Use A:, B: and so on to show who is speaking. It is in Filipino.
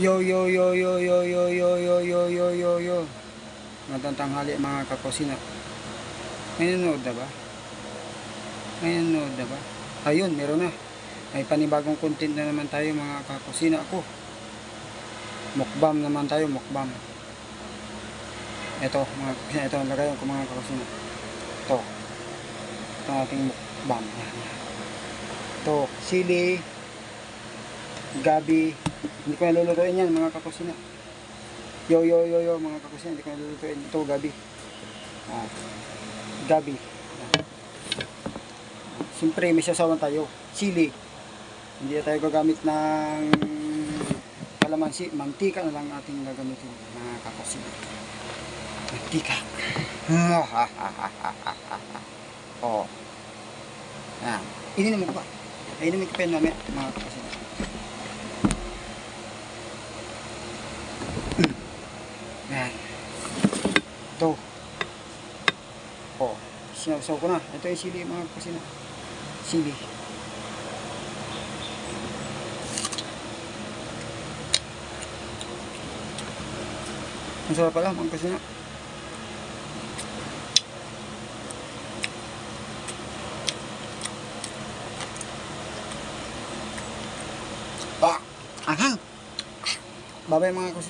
A: Yo yo yo yo yo yo yo yo yo yo yo yo. Magandang tanghali mga kakusina. May nanood na ba? May nanood na ba? Ayun, meron na. May panibagong content na naman tayo mga kakusina ako. Mukbang naman tayo, mukbang. Ito mga kakusina, ito ang lagayan ko mga kakusina. Ito. Ito ang ating mukbang. Ito, sili, gabi. Hindi ko nalulutuin yan mga kakusina. Yo yo yo yo mga kakusina, hindi ko nalulutuin. Ito gabi. Gabi. Siyempre may sasawan tayo. Sili. Hindi na tayo gagamit ng kalamansi. Mantika na lang ating gagamitin mga kakusina. Mantika. Oh. Yan. Ininom ko ba? Ininom ko pa yun mamaya mga kakusina. Yan. Ito. Oh. Sinawsaw ko na. Ito yung sili mga kakusina. Sili. Ang sarap pala mga kakusina. Anghang. Babay mga kakusina.